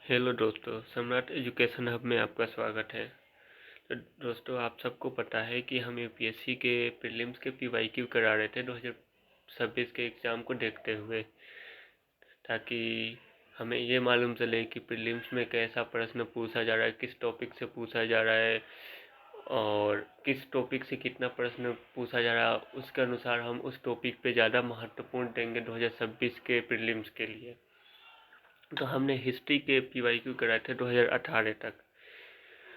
Hello दोस्तों, सम्राट education hub में आपका स्वागत है। तो दोस्तों, आप सबको पता है कि हम यूपीएससी के प्रीलिम्स के पीवाईक्यू करा रहे थे 2026 के एग्ज़ाम को देखते हुए, ताकि हमें ये मालूम चले कि प्रीलिम्स में कैसा प्रश्न पूछा जा रहा है, किस टॉपिक से पूछा जा रहा है और किस टॉपिक से कितना प्रश्न पूछा जा रहा है। उसके अनुसार हम उस टॉपिक पे ज़्यादा महत्वपूर्ण देंगे 2026 के प्रीलिम्स के लिए। तो हमने हिस्ट्री के पीवाईक्यू कराए थे 2018 तक।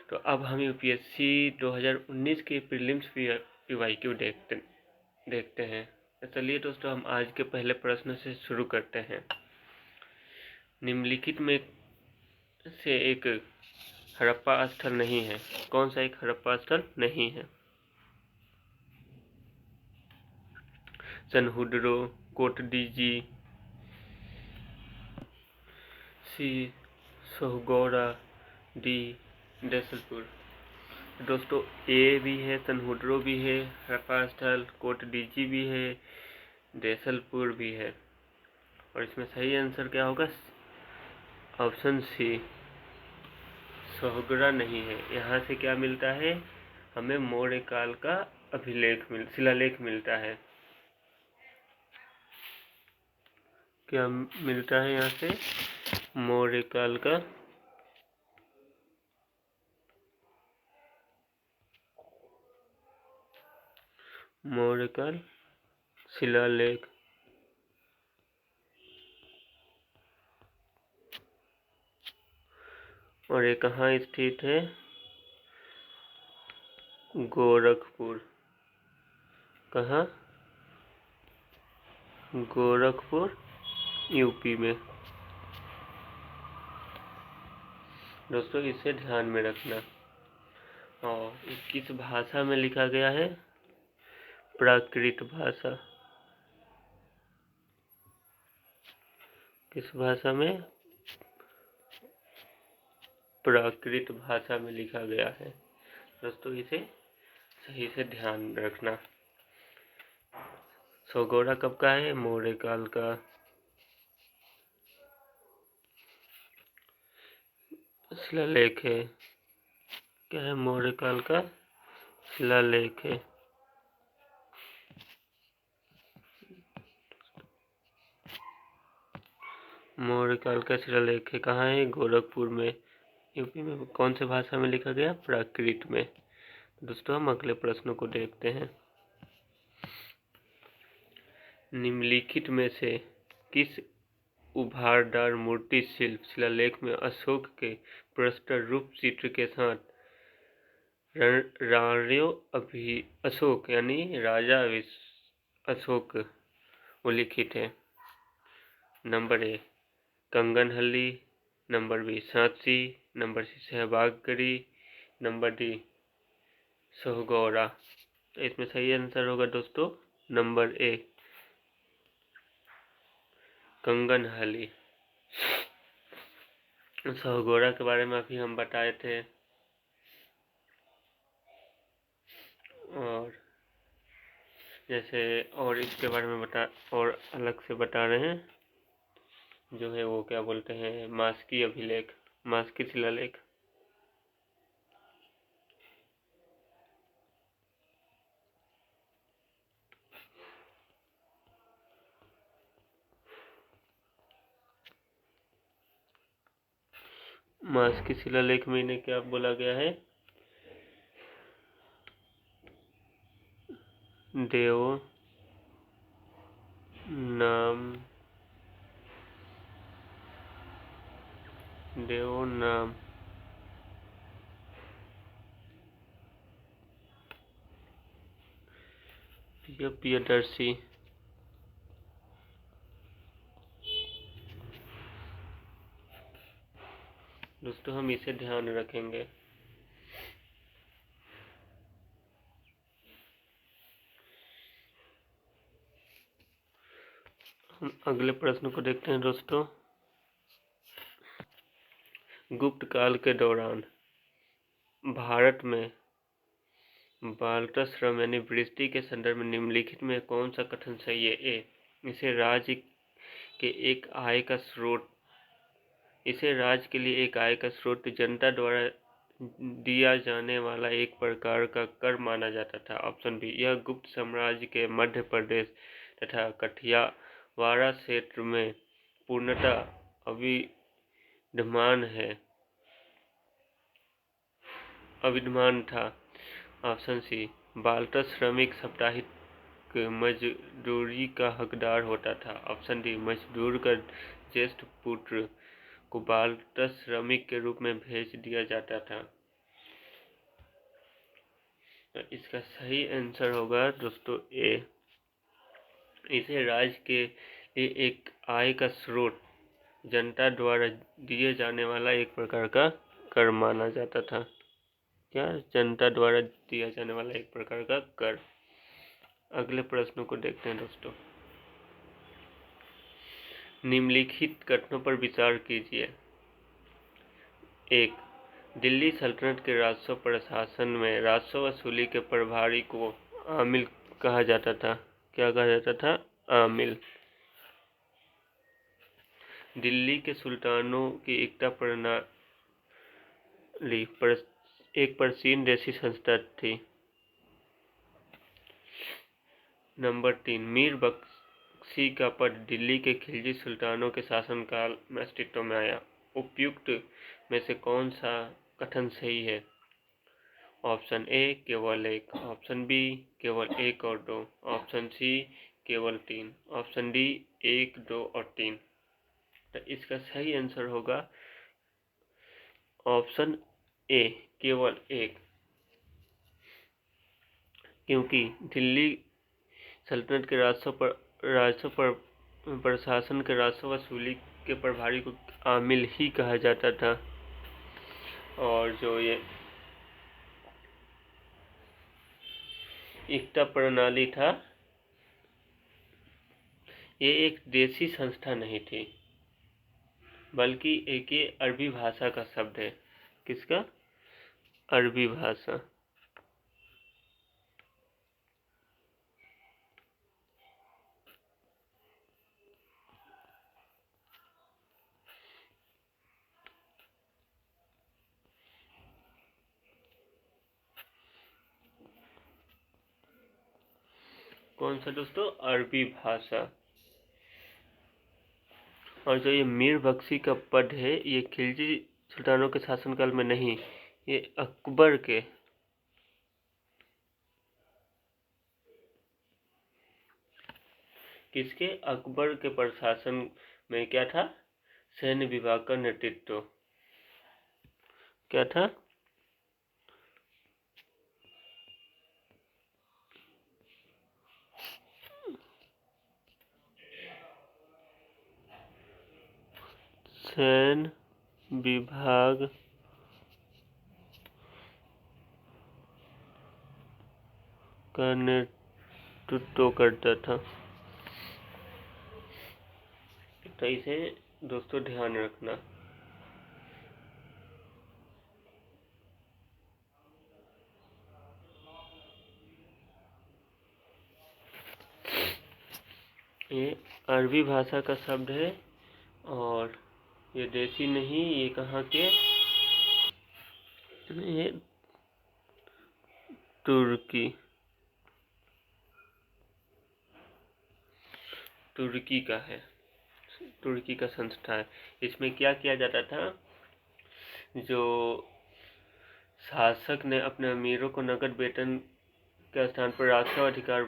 तो अब हम यूपीएससी 2019 के प्रीलिम्स पीवाईक्यू देखते हैं। तो चलिए दोस्तों, हम आज के पहले प्रश्न से शुरू करते हैं। निम्नलिखित में से एक हड़प्पा स्थल नहीं है। कौन सा एक हड़प्पा स्थल नहीं है? सनहुडरो, कोटडीजी, सी सोहगौड़ा, डी देसलपुर। दोस्तों, ए भी है, सनहुडरो भी है, हड़प्पा स्थल, कोटडीजी भी है, देसलपुर भी है। और इसमें सही आंसर क्या होगा? ऑप्शन सी, सोहगड़ा नहीं है। यहाँ से क्या मिलता है? हमें मौर्य काल का शिलालेख मिलता है। क्या मिलता है यहाँ से? मौर्य काल का शिलालेख। और ये कहाँ स्थित है? गोरखपुर। कहाँ? गोरखपुर, यूपी में। दोस्तों, इसे ध्यान में रखना। और किस भाषा में लिखा गया है? प्राकृत भाषा। किस भाषा में? प्राकृत भाषा में लिखा गया है। दोस्तों, इसे सही से ध्यान रखना। सोहगौड़ा कब का है? मौर्य काल का शिलालेख है। क्या है? मौर्य काल का शिलालेख है। मौर्य काल का शिलालेख है। कहाँ है? गोरखपुर में, यूपी में। कौन से भाषा में लिखा गया? प्राकृत में। दोस्तों, हम अगले प्रश्न को देखते हैं। निम्नलिखित में से किस उभारदार मूर्ति शिल्प शिलालेख में अशोक के प्रस्तर रूप चित्र के साथ अशोक यानी राजा अशोक उल्लिखित है? Number A, Kanaganahalli, number B, Sanchi, number C, Shahbazgarhi, number D, Sohgaura. तो इसमें सही आंसर होगा दोस्तों नंबर ए, कंगनहल्ली। सोहगौड़ा के बारे में अभी हम बताए थे। और जैसे और इसके बारे में और अलग से बता रहे हैं, जो है वो क्या बोलते हैं, मास्की अभिलेख, मास्की शिलालेख। मास्की शिलालेख में इन्हें क्या बोला गया है? देव नाम प्रियदर्शी। दोस्तों, हम इसे ध्यान रखेंगे। हम अगले प्रश्न को देखते हैं दोस्तों। गुप्त काल के दौरान भारत में बालताश्रम यानी वृष्टि के संदर्भ में निम्नलिखित में कौन सा कथन सही है? ए, इसे राज्य के एक आय का स्रोत इसे राज्य के लिए एक आय का स्रोत, जनता द्वारा दिया जाने वाला एक प्रकार का कर माना जाता था। ऑप्शन बी, यह गुप्त साम्राज्य के मध्य प्रदेश तथा कठियावाड़ क्षेत्र में पूर्णतः अविद्यमान था। ऑप्शन सी, बाल्टर श्रमिक साप्ताहिक मजदूरी का हकदार होता था। ऑप्शन डी, मजदूर का ज्येष्ठ पुत्र को बाल्टर श्रमिक के रूप में भेज दिया जाता था। तो इसका सही आंसर होगा दोस्तों ए। इसे राज्य के लिए एक आय का स्रोत, जनता द्वारा दिए जाने वाला एक प्रकार का कर माना जाता था। क्या? जनता द्वारा दिया जाने वाला एक प्रकार का कर। अगले प्रश्नों को देखते हैं दोस्तों। निम्नलिखित कथनों पर विचार कीजिए। 1. दिल्ली सल्तनत के राजस्व प्रशासन में राजस्व वसूली के प्रभारी को आमिल कहा जाता था। क्या कहा जाता था? आमिल। दिल्ली के सुल्तानों की एकता प्रणाली एक प्राचीन देशी संस्था थी। नंबर 3, मीर बख्शी का पद दिल्ली के खिलजी सुल्तानों के शासनकाल में अस्तित्व में आया। उपयुक्त में से कौन सा कथन सही है? ऑप्शन ए, केवल एक। ऑप्शन बी, केवल 1 और 2। ऑप्शन सी, केवल 3। ऑप्शन डी, 1, 2 और 3। तो इसका सही आंसर होगा ऑप्शन ए, केवल 1। क्योंकि दिल्ली सल्तनत के राजस्व प्रशासन के राजस्व वसूली के प्रभारी को आमिल ही कहा जाता था। और जो ये एकता प्रणाली था, ये एक देशी संस्था नहीं थी, बल्कि एक ये अरबी भाषा का शब्द है। किसका? अरबी भाषा। कौन सा दोस्तों? अरबी भाषा। और जो ये मीर बख्शी का पद है, ये खिलजी सुल्तानों के शासनकाल में नहीं, ये अकबर के किसके? अकबर के प्रशासन में क्या था? सैन्य विभाग का नेतृत्व। क्या था? सैन्य विभाग का नेतृत्व करता था। तो इसे दोस्तों ध्यान रखना। ये अरबी भाषा का शब्द है और ये देसी नहीं, ये कहाँ के? ये तुर्की का है। तुर्की का संस्था है। इसमें क्या किया जाता था? जो शासक ने अपने अमीरों को नकद वेतन के स्थान पर राजस्व अधिकार,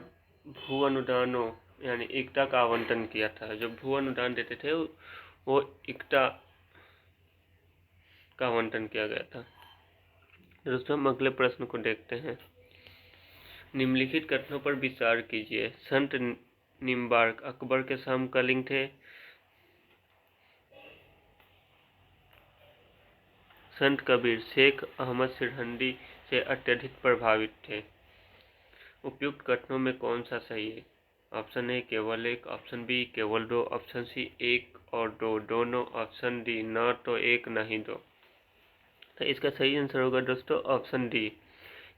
भू अनुदानों यानी इक्ता का आवंटन किया था। जो भू अनुदान देते थे वो इक्ता का आवंटन किया गया था। दोस्तों हम अगले प्रश्न को देखते हैं। निम्नलिखित कथनों पर विचार कीजिए। संत निम्बार्क अकबर के समकालीन थे। संत कबीर शेख अहमद सिरहिंदी से अत्यधिक प्रभावित थे। उपयुक्त कथनों में कौन सा सही है? ऑप्शन ए, केवल 1। ऑप्शन बी, केवल 2। ऑप्शन सी, 1 और 2 दोनों। ऑप्शन डी, न तो 1 न ही 2। तो इसका सही आंसर होगा दोस्तों ऑप्शन डी।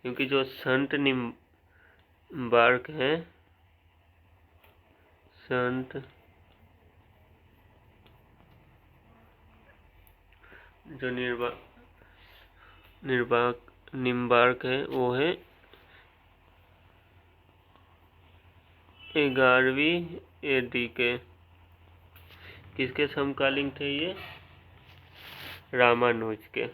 क्योंकि जो संत निम्बार्क हैं, संत जो निम्बार्क है वो है 11वीं AD के। किसके समकालीन थे ये? रामानुज के।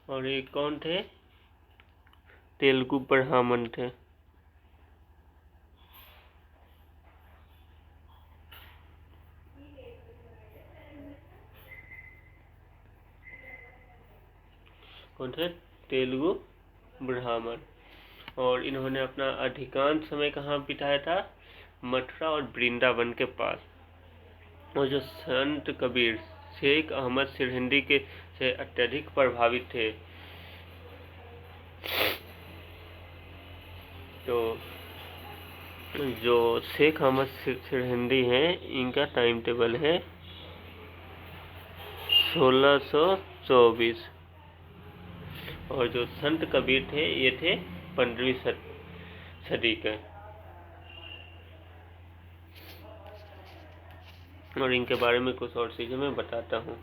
और ये कौन थे? तेलुगु ब्राह्मण थे। कौन थे? तेलुगु ब्राह्मण। और इन्होंने अपना अधिकांश समय कहाँ बिताया था? मथुरा और वृंदावन के पास। और जो संत कबीर शेख अहमद सिरहिंदी के से अत्यधिक प्रभावित थे, तो जो शेख अहमद सिरहिंदी हैं इनका टाइम टेबल है 1624। और जो संत कबीर थे ये थे 15वीं सदी के। और इनके बारे में कुछ और चीजें मैं बताता हूँ।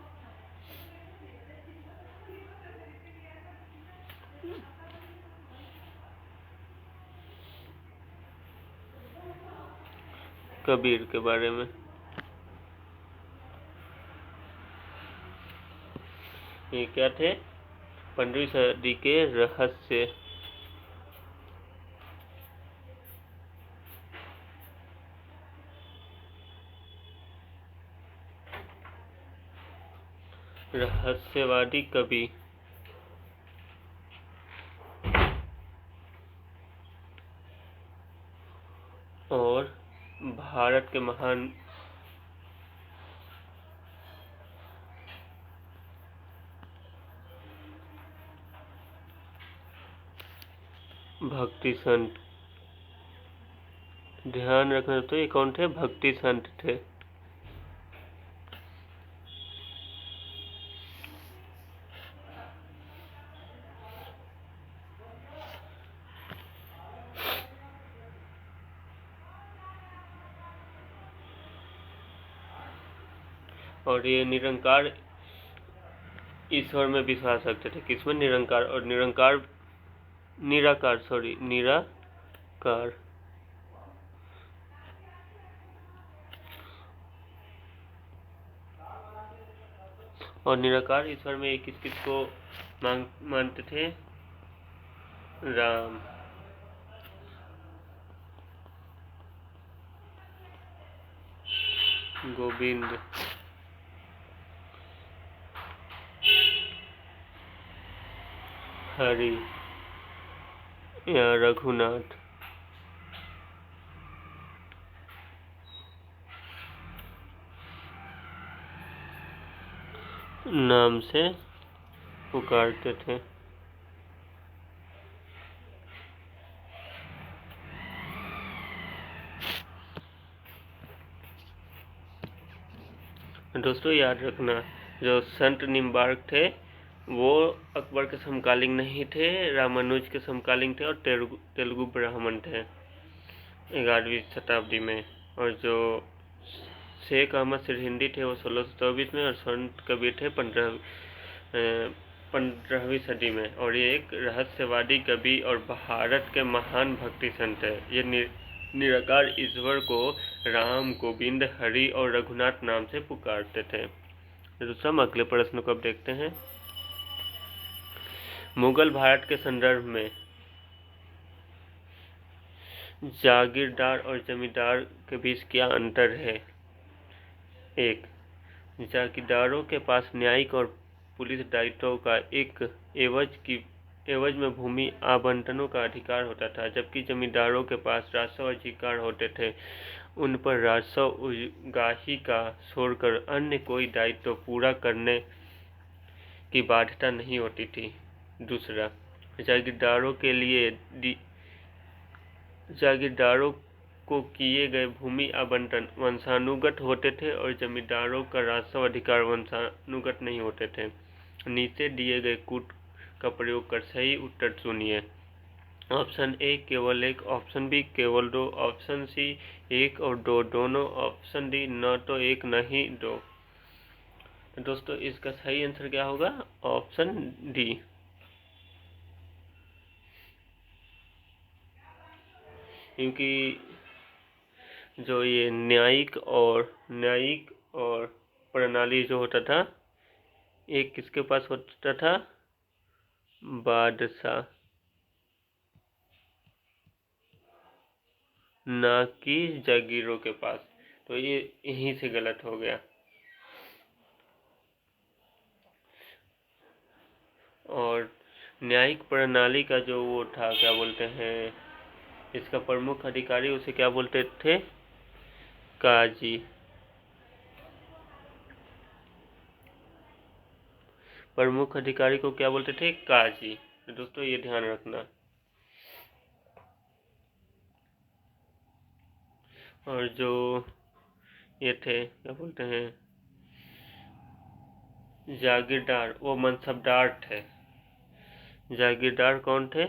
कबीर के बारे में ये क्या थे? 15वीं सदी के रहस्य। रहस्यवादी कवि। और भारत के महान भक्ति संत। ध्यान रखना तो ये कौन थे? भक्ति संत थे। और ये निरंकार ईश्वर में विश्वास रखते थे। किसमें? निरंकार। और निराकार और निराकार ईश्वर में किस किस को मानते थे? राम, गोविंद, हरि या रघुनाथ नाम से पुकारते थे। दोस्तों याद रखना, जो संत निम्बार्क थे वो अकबर के समकालीन नहीं थे, रामानुज के समकालीन थे और तेलुगु ब्राह्मण थे 11वीं शताब्दी में। और जो शेख अहमद सिरहिंदी थे वो 1624 में। और संत कबीर थे 15वीं सदी में। और ये एक रहस्यवादी कवि और भारत के महान भक्ति संत है। ये निराकार ईश्वर को राम, गोविंद, हरि और रघुनाथ नाम से पुकारते थे। तो हम अगले प्रश्न को अब देखते हैं। मुगल भारत के संदर्भ में जागीरदार और जमींदार के बीच क्या अंतर है? 1. जागीरदारों के पास न्यायिक और पुलिस दायित्वों का एक एवज में भूमि आवंटनों का अधिकार होता था, जबकि जमींदारों के पास राजस्व अधिकार होते थे। उन पर राजस्व उगाही का छोड़कर अन्य कोई दायित्व पूरा करने की बाध्यता नहीं होती थी। दूसरा, जागीरदारों को किए गए भूमि आवंटन वंशानुगत होते थे और जमींदारों का राजस्व अधिकार वंशानुगत नहीं होते थे। नीचे दिए गए कूट का प्रयोग कर सही उत्तर चुनिए। ऑप्शन ए केवल एक, ऑप्शन बी केवल दो, ऑप्शन सी एक और दो दोनों, ऑप्शन डी न तो एक न ही दो। तो दोस्तों इसका सही आंसर क्या होगा? Option D. क्योंकि जो ये न्यायिक और प्रणाली जो होता था, एक किसके पास होता था? बादशाह, ना कि जागीरों के पास। तो ये यहीं से गलत हो गया। और न्यायिक प्रणाली का जो वो था, क्या बोलते हैं, इसका प्रमुख अधिकारी उसे क्या बोलते थे? काजी। प्रमुख अधिकारी को क्या बोलते थे? काजी। तो दोस्तों ये ध्यान रखना। और जो ये थे, क्या बोलते हैं, जागीरदार, वो मनसबदार थे। जागीरदार कौन थे?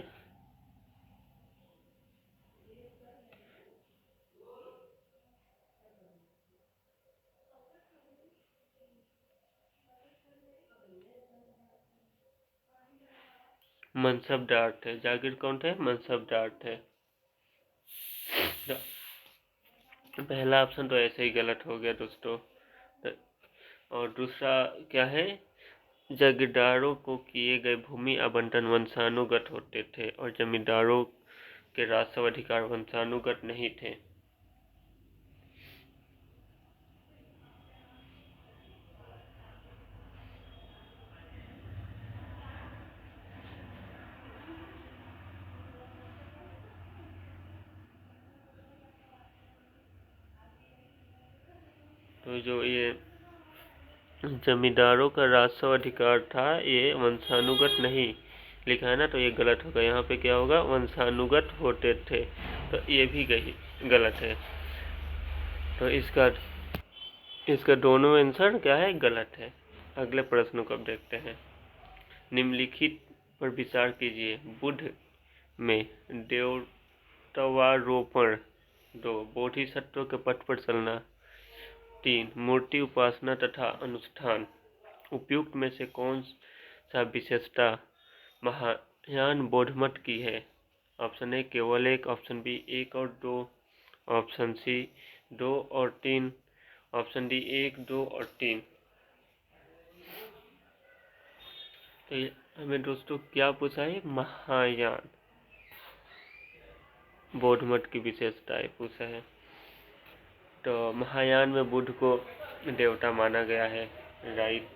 मनसबदार थे। जागीर कौन थे? मनसबदार थे। तो पहला ऑप्शन तो ऐसे ही गलत हो गया दोस्तों। और दूसरा क्या है? जागीरदारों को किए गए भूमि आवंटन वंशानुगत होते थे और जमींदारों के राजस्व अधिकार वंशानुगत नहीं थे। तो जो ये जमींदारों का राजस्व अधिकार था, ये वंशानुगत नहीं लिखा है ना, तो ये गलत होगा। यहाँ पे क्या होगा? वंशानुगत होते थे। तो ये भी गलत है। तो इसका दोनों आंसर क्या है? गलत है। अगले प्रश्न को अब देखते हैं। निम्नलिखित पर विचार कीजिए। बुद्ध में देवतावारोपण, 2 बोधिसत्व के पथ पर चलना, 3 मूर्ति उपासना तथा अनुष्ठान। उपयुक्त में से कौन सा विशेषता महायान बौद्ध मत की है? ऑप्शन ए केवल एक, ऑप्शन बी एक और दो, ऑप्शन सी 2 और 3, ऑप्शन डी 1, 2 और 3। तो हमें दोस्तों क्या पूछा है? महायान बौद्ध मत की विशेषताएं पूछा है। तो महायान में बुद्ध को देवता माना गया है, राइट।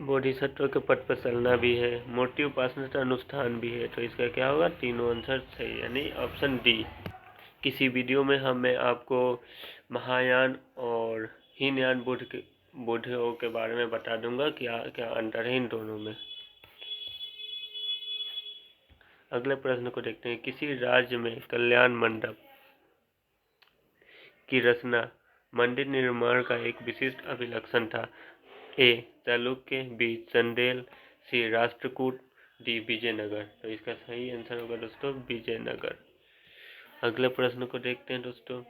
बोधिसत्व के पथ पर चलना भी है, मूर्ति उपासना का अनुष्ठान भी है। तो इसका क्या होगा? तीनों आंसर सही, यानी ऑप्शन डी। किसी वीडियो में मैं आपको महायान और हीनयान बुद्धों के बारे में बता दूंगा क्या क्या अंतर है इन दोनों में। अगले प्रश्न को देखते हैं। किसी राज्य में कल्याण मंडप की रचना मंदिर निर्माण का एक विशिष्ट अभिलक्षण था। ए चालुक्य, बी चंदेल, सी राष्ट्रकूट, डी विजयनगर। तो इसका सही आंसर होगा दोस्तों विजयनगर। अगले प्रश्न को देखते हैं दोस्तों।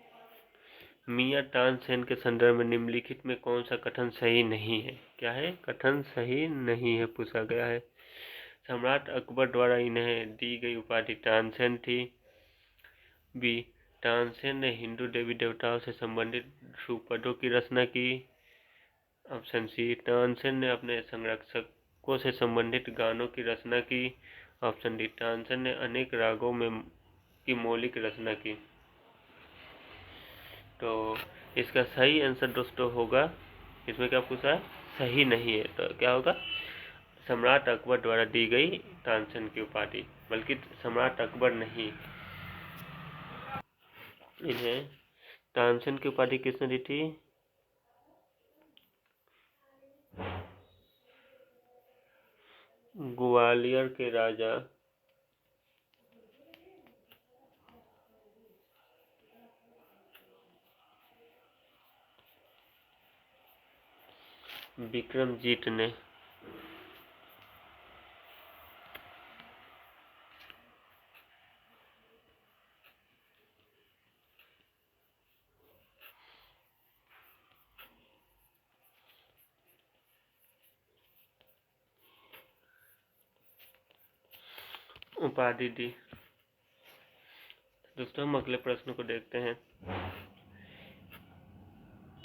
मियां तानसेन के संदर्भ में निम्नलिखित में कौन सा कथन सही नहीं है? क्या है? कथन सही नहीं है पूछा गया है। सम्राट अकबर द्वारा इन्हें दी गई उपाधि तानसेन थी। बी तानसेन ने हिंदू देवी देवताओं से संबंधित ध्रुपदों की रचना की। ऑप्शन सी तानसेन ने अपने संरक्षकों से संबंधित गानों की रचना की। ऑप्शन डी तानसेन ने अनेक रागों में की मौलिक रचना की। तो इसका सही आंसर दोस्तों होगा, इसमें क्या पूछा है? सही नहीं है। तो क्या होगा? सम्राट अकबर द्वारा दी गई तानसेन की उपाधि, बल्कि सम्राट अकबर नहीं, इन्हें तानसेन की उपाधि किसने दी थी? ग्वालियर के राजा विक्रमजीत ने। उपाधि दी। दोस्तों हम अगले प्रश्न को देखते हैं।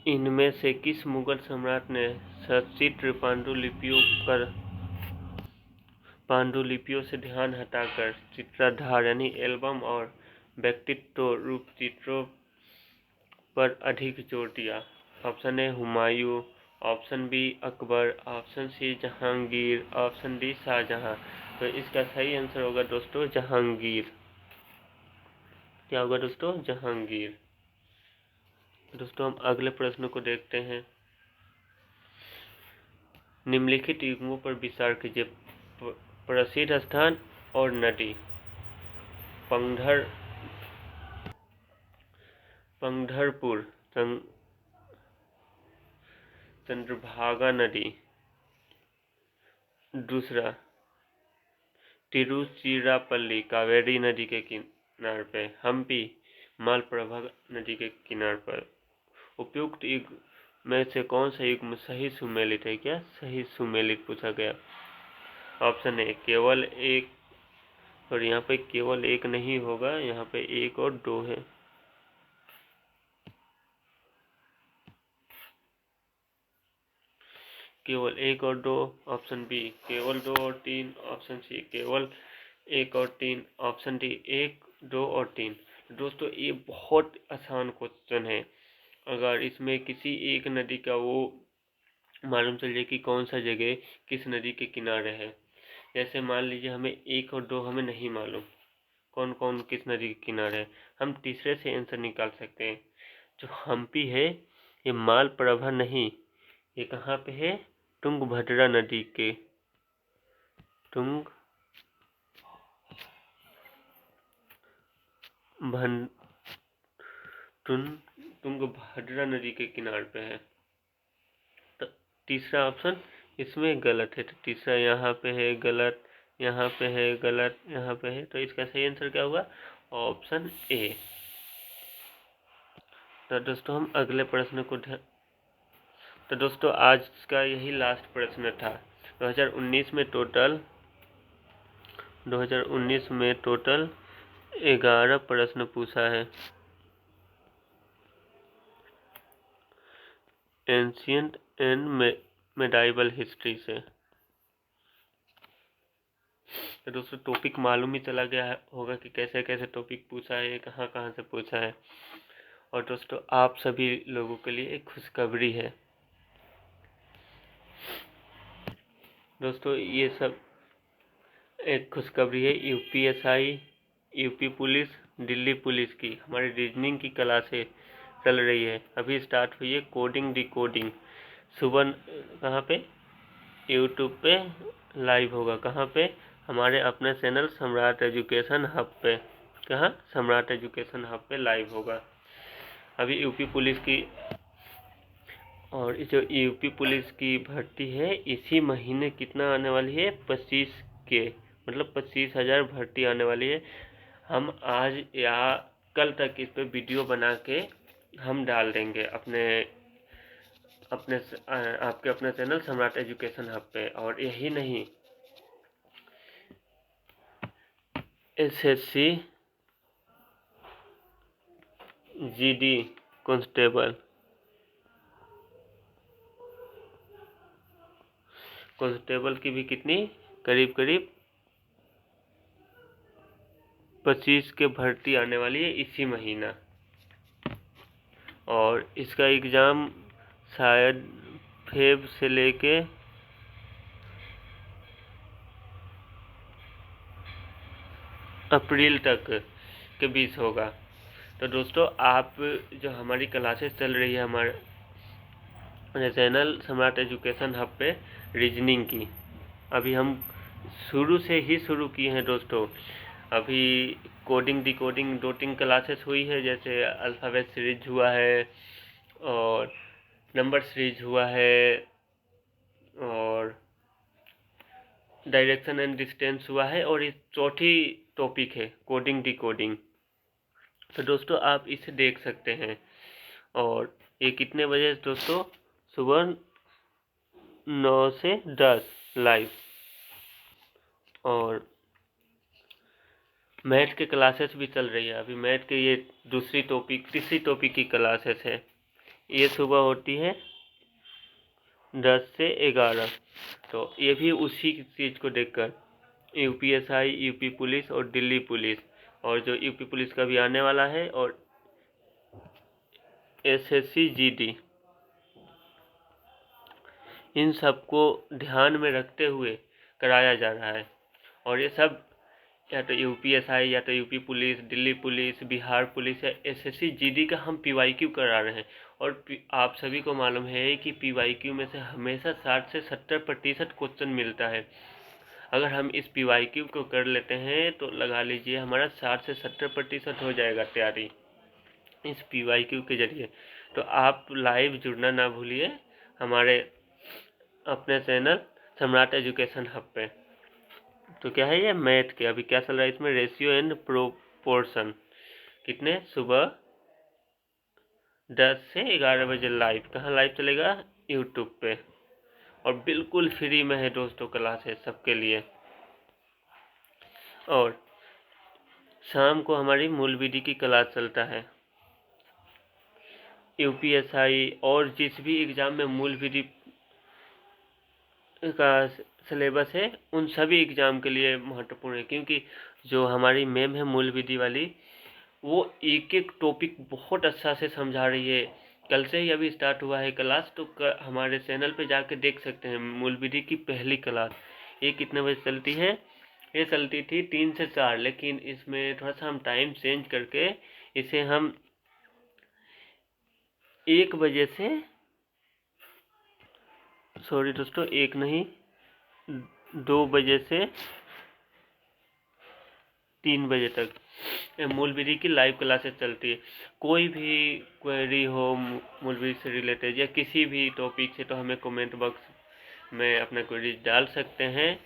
इनमें से किस मुगल सम्राट ने सचित्र पांडुलिपियों से ध्यान हटाकर चित्राधार यानी एल्बम और व्यक्तित्व रूप चित्रों पर अधिक जोर दिया? Option A Humayun, option B Akbar, option C Jahangir, option D Shahjahan. तो इसका सही आंसर होगा दोस्तों जहांगीर। क्या होगा दोस्तों? जहांगीर। दोस्तों हम अगले प्रश्न को देखते हैं। निम्नलिखित युग्मों पर विचार कीजिए। प्रसिद्ध स्थान और नदी। पंढरपुर, चंद्रभागा नदी। दूसरा तिरुचिरापल्ली कावेरी नदी के किनार पे। हम्पी मालप्रभा नदी के किनार पर। उपयुक्त युग में से कौन सा युग्म सही सुमेलित है? क्या सही सुमेलित पूछा गया? ऑप्शन ए केवल एक, और यहाँ पे केवल एक नहीं होगा, यहाँ पे एक और दो है। केवल एक और दो, ऑप्शन बी केवल दो और तीन, ऑप्शन सी केवल एक और तीन, ऑप्शन डी एक, दो और तीन। दोस्तों ये बहुत आसान क्वेश्चन है। अगर इसमें किसी एक नदी का वो मालूम चल जाए कि कौन सा जगह किस नदी के किनारे है। जैसे मान लीजिए हमें एक और दो हमें नहीं मालूम कौन कौन किस नदी के किनारे है, हम तीसरे से आंसर निकाल सकते हैं। जो हम्पी है ये मालप्रभा नहीं, ये कहाँ पे है? तुंगभद्रा नदी के तुंगभद्रा नदी के किनारे पे है। तो तीसरा ऑप्शन इसमें गलत है। तो तीसरा यहाँ पे है गलत, यहाँ पे है गलत, यहाँ पे है। तो इसका सही आंसर क्या होगा? Option A. तो दोस्तों हम अगले प्रश्न को तो दोस्तों आज का यही लास्ट प्रश्न था। 2019 में टोटल 11 प्रश्न पूछा है एंशियंट एंड मेडाइवल हिस्ट्री से। तो दोस्तों टॉपिक मालूम ही चला गया होगा कि कैसे कैसे टॉपिक पूछा है, कहाँ कहाँ से पूछा है। और दोस्तों आप सभी लोगों के लिए एक खुशखबरी है। दोस्तों ये सब एक खुशखबरी है। UPSI, UP police, Delhi police की हमारी रीजनिंग की क्लासें चल रही है। अभी स्टार्ट हुई है कोडिंग डिकोडिंग। सुबह कहाँ पे? यूट्यूब पे लाइव होगा। कहाँ पे? हमारे अपने चैनल सम्राट एजुकेशन हब पे। कहाँ? सम्राट एजुकेशन हब पे लाइव होगा। अभी यूपी पुलिस की, और जो यूपी पुलिस की भर्ती है इसी महीने कितना आने वाली है? 25 के, मतलब 25,000 भर्ती आने वाली है। हम आज या कल तक इस पे वीडियो बना के हम डाल देंगे अपने आपके अपने चैनल सम्राट एजुकेशन हब पे। और यही नहीं, एसएससी जीडी कांस्टेबल की भी कितनी करीब 25 के भर्ती आने वाली है इसी महीना। और इसका एग्ज़ाम शायद फेब से लेके अप्रैल तक के बीच होगा। तो दोस्तों आप जो हमारी क्लासेस चल रही है हमारे चैनल सम्राट एजुकेशन हब पे रीजनिंग की, अभी हम शुरू से ही शुरू किए हैं दोस्तों। अभी कोडिंग डिकोडिंग 2-3 क्लासेस हुई है, जैसे अल्फ़ाबेट सीरीज हुआ है और नंबर सीरीज हुआ है और डायरेक्शन एंड डिस्टेंस हुआ है, और ये चौथी टॉपिक है कोडिंग डिकोडिंग। तो दोस्तों आप इसे देख सकते हैं। और ये कितने बजे दोस्तों? सुबह 9 से 10 लाइव। और मैथ के क्लासेस भी चल रही है अभी। मैथ के ये तीसरी टॉपिक की क्लासेस है। ये सुबह होती है 10 से 11। तो ये भी उसी चीज़ को देखकर यूपीएसआई, यूपी पुलिस और दिल्ली पुलिस, और जो यूपी पुलिस का भी आने वाला है, और एसएससी जीडी, इन सबको ध्यान में रखते हुए कराया जा रहा है। और ये सब या तो यूपीएसआई, या तो UP police, Delhi police, Bihar police, या एसएससी जीडी का हम पीवाईक्यू करा रहे हैं। और आप सभी को मालूम है कि पीवाईक्यू में से हमेशा 60 से 70% क्वेश्चन मिलता है। अगर हम इस पीवाईक्यू को कर लेते हैं तो लगा लीजिए हमारा 60 से 70% हो जाएगा तैयारी इस पीवाईक्यू के जरिए। तो आप लाइव जुड़ना ना भूलिए हमारे अपने चैनल सम्राट एजुकेशन हब पे। तो क्या है ये मैथ के अभी क्या चल रहा है इसमें? Ratio and proportion. कितने? सुबह 10 से 11 बजे लाइव। कहाँ लाइव चलेगा? यूट्यूब पे। और बिल्कुल फ्री में है दोस्तों क्लास है सबके लिए। और शाम को हमारी मूल विधि की क्लास चलता है। यूपीएसआई और जिस भी एग्ज़ाम में मूल विधि का सिलेबस है उन सभी एग्ज़ाम के लिए महत्वपूर्ण है, क्योंकि जो हमारी मैम है मूल विधि वाली, वो एक एक टॉपिक बहुत अच्छा से समझा रही है। कल से ही अभी स्टार्ट हुआ है क्लास, तो हमारे चैनल पे जाके देख सकते हैं मूल विधि की पहली क्लास। ये कितने बजे चलती है? ये चलती थी 3 से 4, लेकिन इसमें थोड़ा सा हम टाइम चेंज करके इसे हम 1 बजे से, सॉरी दोस्तों 1 नहीं 2 बजे से 3 बजे तक मूल विधि की लाइव क्लासेस चलती है। कोई भी क्वेरी हो मूल विधि से रिलेटेड या किसी भी टॉपिक से, तो हमें कमेंट बॉक्स में अपना क्वेरी डाल सकते हैं।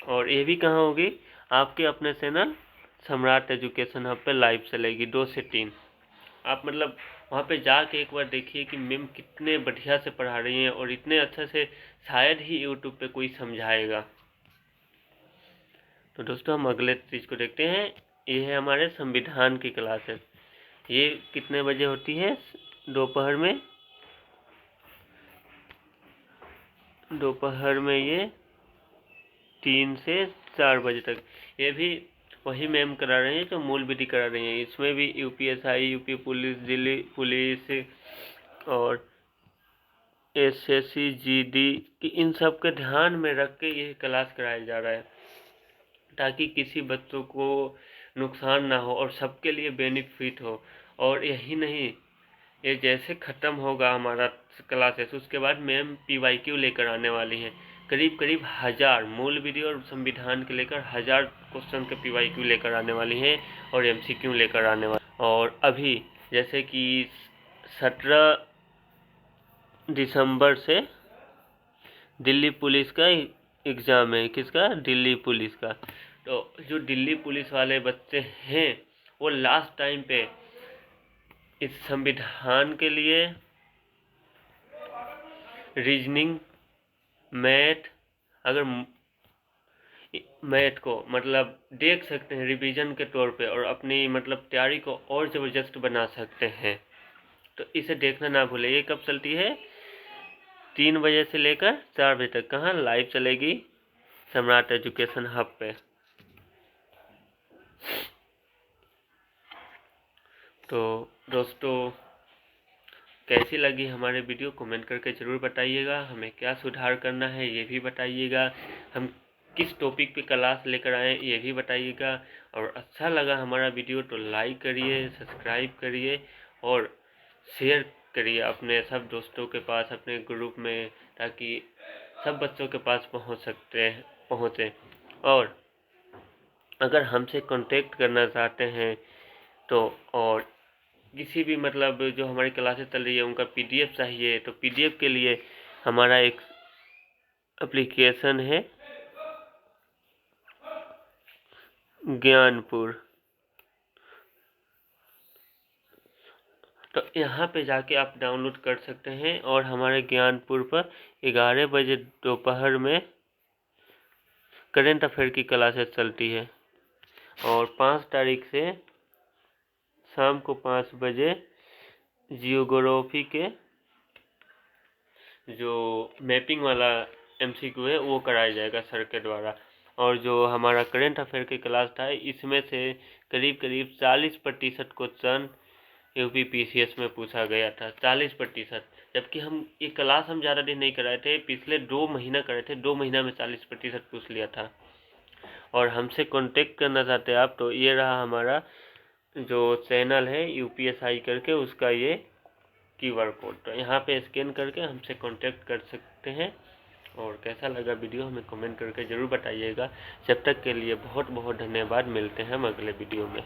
और ये भी कहाँ होगी? आपके अपने चैनल सम्राट एजुकेशन हब पे लाइव चलेगी 2 से 3। आप मतलब वहाँ पे जाके एक बार देखिए कि मैम कितने बढ़िया से पढ़ा रही हैं, और इतने अच्छे से शायद ही यूट्यूब पे कोई समझाएगा। तो दोस्तों हम अगले चीज़ को देखते हैं। ये है हमारे संविधान की क्लासेस। ये कितने बजे होती है? दोपहर में ये 3 से 4 बजे तक। ये भी वही मैम करा रहे हैं जो मूल विधि करा रही हैं। इसमें भी UPSI, UP police, Delhi police और एसएससी जीडी की, इन सब के ध्यान में रख के ये क्लास कराया जा रहा है, ताकि किसी बच्चों को नुकसान ना हो और सबके लिए बेनिफिट हो। और यही नहीं, ये जैसे ख़त्म होगा हमारा क्लासेस, उसके बाद मैम पीवाईक्यू लेकर आने वाली हैं। करीब करीब 1000 मूल विधि और संविधान के लेकर 1000 क्वेश्चन के पीवाईक्यू लेकर आने वाली हैं, और एमसीक्यू लेकर आने वाली। और अभी जैसे कि 17 दिसंबर से दिल्ली पुलिस का एग्ज़ाम है। किसका? दिल्ली पुलिस का। तो जो दिल्ली पुलिस वाले बच्चे हैं वो लास्ट टाइम पे इस संविधान के लिए रीजनिंग, मैथ, अगर मैथ को मतलब देख सकते हैं रिवीजन के तौर पे, और अपनी मतलब तैयारी को और ज़बरदस्त बना सकते हैं। तो इसे देखना ना भूलें। ये कब चलती है? 3 बजे से लेकर 4 बजे तक। कहाँ लाइव चलेगी? सम्राट एजुकेशन हब पे। तो दोस्तों कैसी लगी हमारी वीडियो कमेंट करके ज़रूर बताइएगा। हमें क्या सुधार करना है ये भी बताइएगा। हम किस टॉपिक पे क्लास लेकर आए ये भी बताइएगा। और अच्छा लगा हमारा वीडियो तो लाइक करिए, सब्सक्राइब करिए और शेयर करिए अपने सब दोस्तों के पास, अपने ग्रुप में, ताकि सब बच्चों के पास पहुँचे। और अगर हमसे कांटेक्ट करना चाहते हैं तो, और किसी भी मतलब जो हमारी क्लासेस चल रही है उनका पीडीएफ चाहिए, तो पीडीएफ के लिए हमारा एक एप्लीकेशन है ज्ञानपुर। तो यहाँ पे जाके आप डाउनलोड कर सकते हैं और हमारे ज्ञानपुर पर 11 बजे दोपहर में करंट अफेयर की क्लासेस चलती है और 5 तारीख से शाम को 5 बजे जियोग्राफी के जो मैपिंग वाला एमसीक्यू है वो कराया जाएगा सर के द्वारा। और जो हमारा करंट अफेयर की क्लास था इसमें से करीब करीब 40% क्वेश्चन यूपी पीसीएस में पूछा गया था, 40%। जबकि हम ये क्लास हम ज़्यादा दिन नहीं कराए थे, पिछले 2 महीना कराए थे, 2 महीना में 40% पूछ लिया था। और हमसे कांटेक्ट करना चाहते हैं आप तो ये रहा हमारा जो चैनल है यूपीएसआई करके, उसका ये QR कोड, तो यहाँ पे स्कैन करके हमसे कांटेक्ट कर सकते हैं। और कैसा लगा वीडियो हमें कमेंट करके ज़रूर बताइएगा। जब तक के लिए बहुत बहुत धन्यवाद, मिलते हैं हम अगले वीडियो में।